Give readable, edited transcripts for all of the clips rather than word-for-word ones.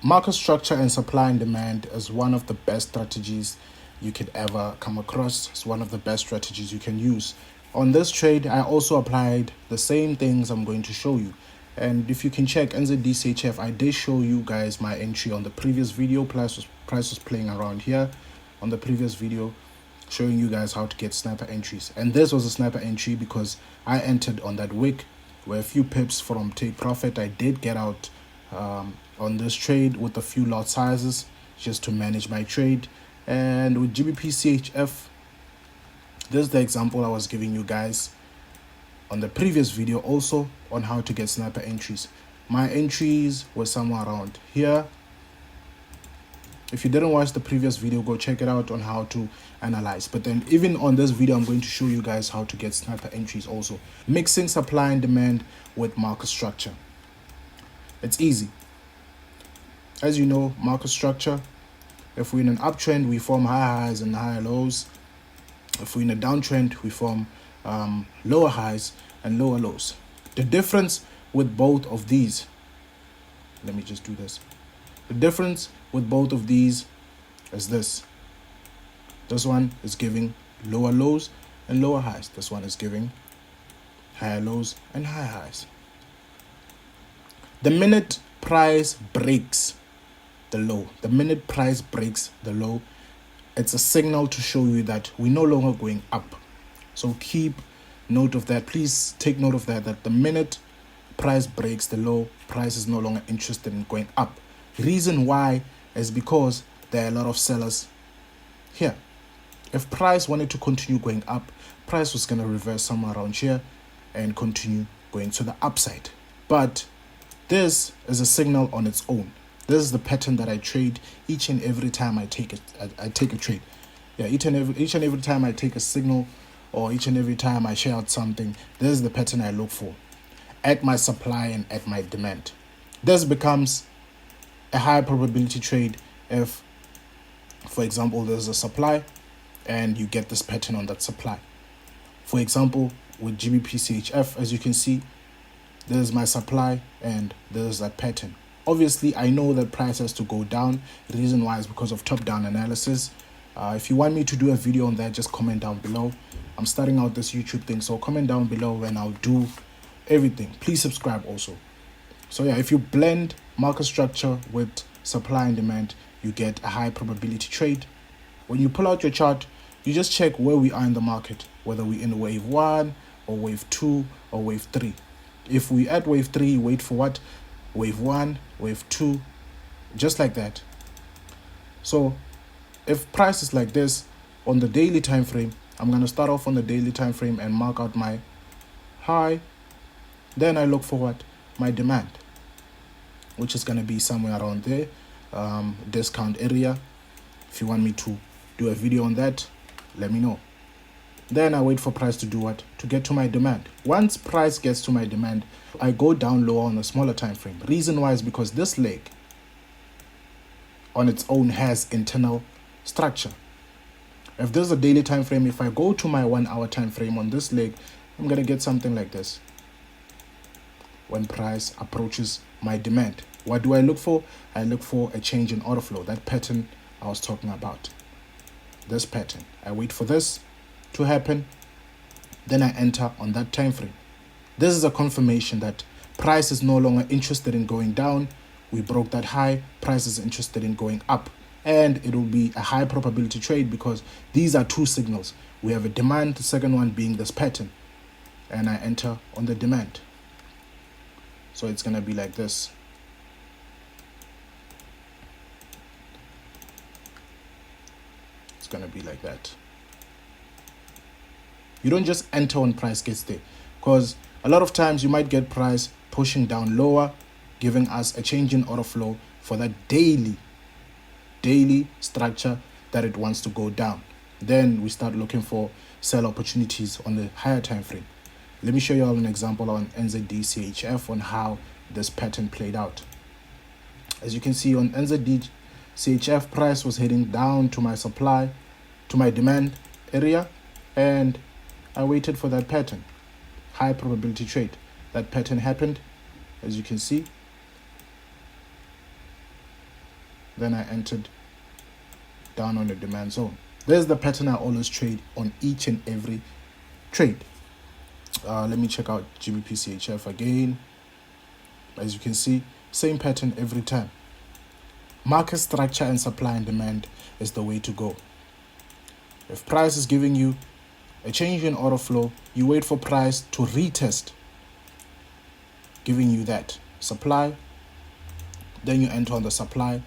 Market structure and supply and demand is one of the best strategies you could ever come across. It's one of the best strategies you can use. On this trade, I also applied the same things I'm going to show you. And if you can check NZD-CHF, I did show you guys my entry on the previous video. Price was playing around here on the previous video, showing you guys how to get sniper entries. And this was a sniper entry because I entered on that wick where a few pips from take profit. I did get out on this trade with a few lot sizes just to manage my trade. And with GBP-CHF, this is the example I was giving you guys on the previous video also on how to get sniper entries. My entries were somewhere around here. If you didn't watch the previous video, go check it out on how to analyze. But then even on this video, I'm going to show you guys how to get sniper entries also. Mixing supply and demand with market structure. It's easy. As you know, market structure, if we're in an uptrend, we form high highs and higher lows. If we're in a downtrend, we form lower highs and lower lows. The difference with both of these, let me just do this. The difference with both of these is this. This one is giving lower lows and lower highs. This one is giving higher lows and higher highs. The minute price breaks the low, it's a signal to show you that we're no longer going up. So keep note of that. Please take note of that the minute price breaks the low, price is no longer interested in going up. Reason why is because there are a lot of sellers here. If price wanted to continue going up, price was going to reverse somewhere around here and continue going to the upside. But this is a signal on its own. This is the pattern that I trade each and every time I take a trade. Yeah, each and every time I take a signal, or each and every time I share out something, this is the pattern I look for at my supply and at my demand. This becomes a high probability trade if, for example, there's a supply and you get this pattern on that supply. For example, with GBP-CHF, as you can see, there's my supply and there's that pattern. Obviously, I know that price has to go down. The reason why is because of top-down analysis. If you want me to do a video on that, just comment down below. I'm starting out this YouTube thing, so comment down below and I'll do everything. Please subscribe also. So yeah, if you blend market structure with supply and demand, you get a high probability trade. When you pull out your chart, you just check where we are in the market, whether we're in wave 1 or wave 2 or wave 3. If we at wave 3, wait for what? Wave 1, wave 2, just like that. So if price is like this on the daily time frame, I'm going to start off on the daily time frame and mark out my high. Then I look for what? My demand, which is going to be somewhere around there, discount area. If you want me to do a video on that, let me know. Then I wait for price to do what? To get to my demand. Once price gets to my demand, I go down lower on a smaller time frame. Reason why is because this leg on its own has internal structure. If there's a daily time frame, if I go to my 1 hour time frame on this leg, I'm going to get something like this. When price approaches my demand, what do I look for? I look for a change in order flow, that pattern I was talking about. This pattern. I wait for this to happen, then I enter on that time frame. This is a confirmation that price is no longer interested in going down. We broke that high. Price is interested in going up, and it will be a high probability trade because these are two signals. We have a demand, the second one being this pattern, and I enter on the demand. So it's going to be like this. It's going to be like that. You don't just enter when price gets there, because a lot of times you might get price pushing down lower, giving us a change in order flow for that daily structure that it wants to go down. Then we start looking for sell opportunities on the higher time frame. Let me show you all an example on NZD-CHF on how this pattern played out. As you can see on NZD-CHF, price was heading down to my supply, to my demand area, and I waited for that pattern. High probability trade. That pattern happened, as you can see. then I entered down on the demand zone. There's the pattern I always trade on each and every trade. Let me check out GBP-CHF again. As you can see, same pattern every time. Market structure and supply and demand is the way to go. If price is giving you a change in order flow, you wait for price to retest, giving you that supply. Then you enter on the supply,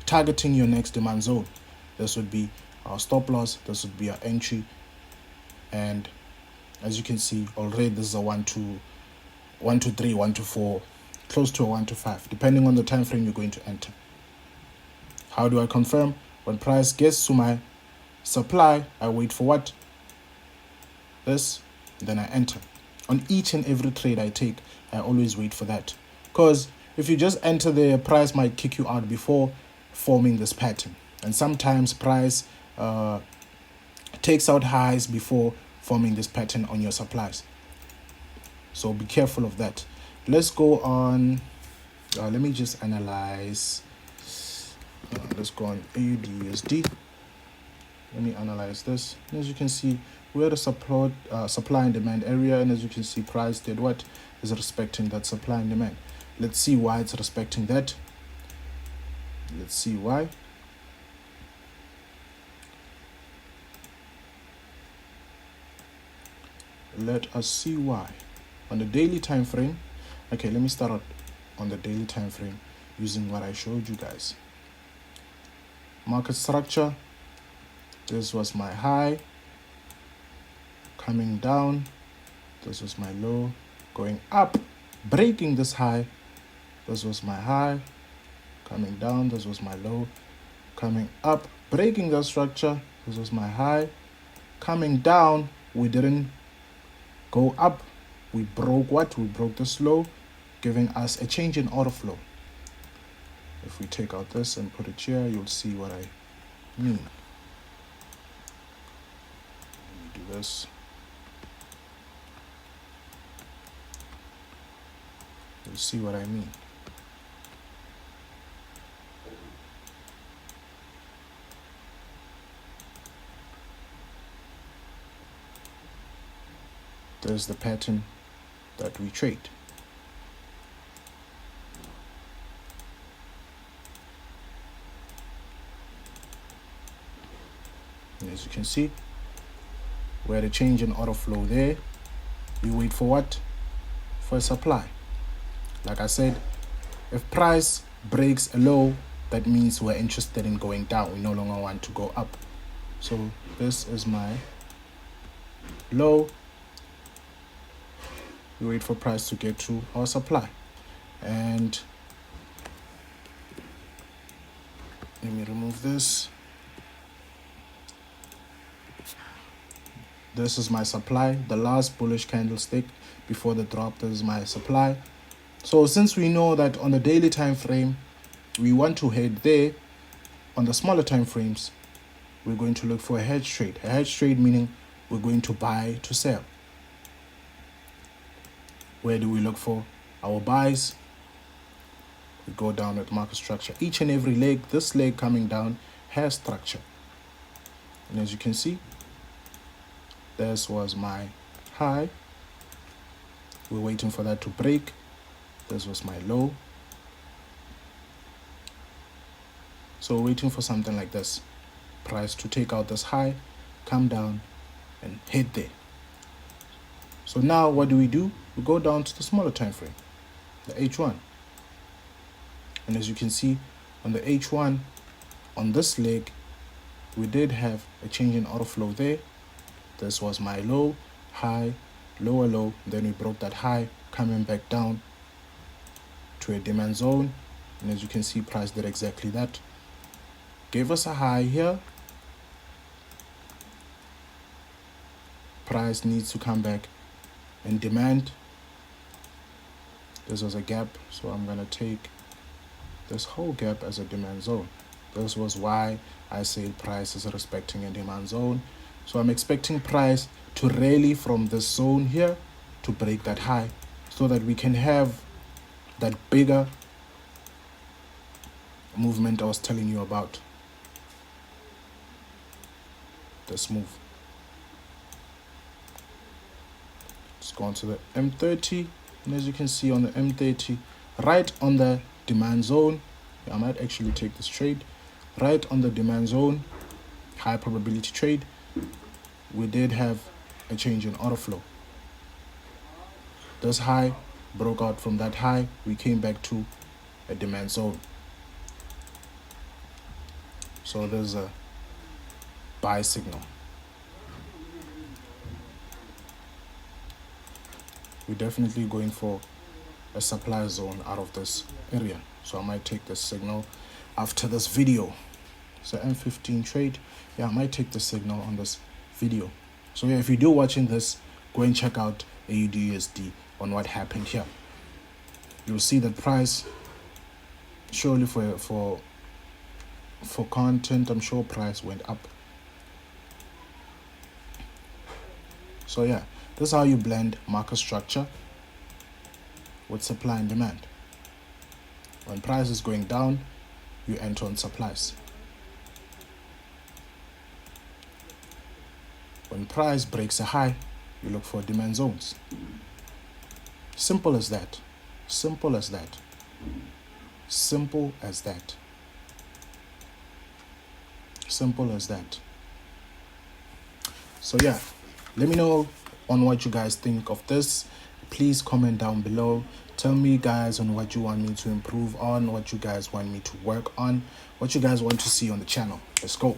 targeting your next demand zone. This would be our stop loss, this would be our entry. And as you can see already, this is a 1 to 3, 1 to 4, close to a 1 to 5, depending on the time frame you're going to enter. How do I confirm? When price gets to my supply, I wait for what? This, then I enter. On each and every trade I take, I always wait for that. Because if you just enter there, price might kick you out before forming this pattern. And sometimes price takes out highs before forming this pattern on your supplies. So be careful of that. Let's go on. Let me just analyze. Let's go on AUUSD. Let me analyze this. And as you can see, we're the supply and demand area, and as you can see, price did what? Is respecting that supply and demand. Let's see why it's respecting that. Let's see why. Let us see why. On the daily time frame, okay, let me start out on the daily time frame using what I showed you guys. Market structure, this was my high, coming down, this was my low, going up, breaking this high, this was my high, coming down, this was my low, coming up, breaking the structure, this was my high, coming down, we didn't go up, we broke what? We broke this low, giving us a change in order flow. If we take out this and put it here, you'll see what I mean. Let me do this. You'll see what I mean. There's the pattern that we trade. And as you can see, we had a change in order flow there. We wait for what? For a supply. Like I said, if price breaks a low, that means we're interested in going down. We no longer want to go up. So this is my low. We wait for price to get to our supply. And let me remove this. This is my supply, the last bullish candlestick before the drop. This is my supply. So since we know that on the daily time frame we want to head there, on the smaller time frames we're going to look for a hedge trade. A hedge trade meaning we're going to buy to sell. Where do we look for our buys? We go down at market structure. Each and every leg, this leg coming down has structure. And as you can see, this was my high. We're waiting for that to break. This was my low. So waiting for something like this. Price to take out this high, come down and hit there. So now what do? We go down to the smaller time frame, the H1. And as you can see on the H1, on this leg, we did have a change in order flow there. This was my low, high, lower low. Then we broke that high, coming back down to a demand zone. And as you can see, price did exactly that. Gave us a high here. Price needs to come back and demand. This was a gap, so I'm going to take this whole gap as a demand zone. This was why I said price is respecting a demand zone. So I'm expecting price to rally from this zone here to break that high so that we can have that bigger movement I was telling you about. This move. Let's go on to the M30, and as you can see on the M30, right on the demand zone, I might actually take this trade, right on the demand zone, high probability trade, we did have a change in order flow. This high broke out from that high, we came back to a demand zone. So there's a buy signal. We're definitely going for a supply zone out of this area. So I might take this signal after this video. So M15 trade, yeah, I might take the signal on this video. So yeah, if you're watching this, go and check out XAUUSD on what happened here. You'll see that price, surely for content, I'm sure price went up. So yeah, this is how you blend market structure with supply and demand. When price is going down, you enter on supplies. When price breaks a high, you look for demand zones. Simple as that. Simple as that. Simple as that. Simple as that. So yeah, let me know on what you guys think of this. Please comment down below. Tell me guys on what you want me to improve on, what you guys want me to work on, what you guys want to see on the channel. Let's go.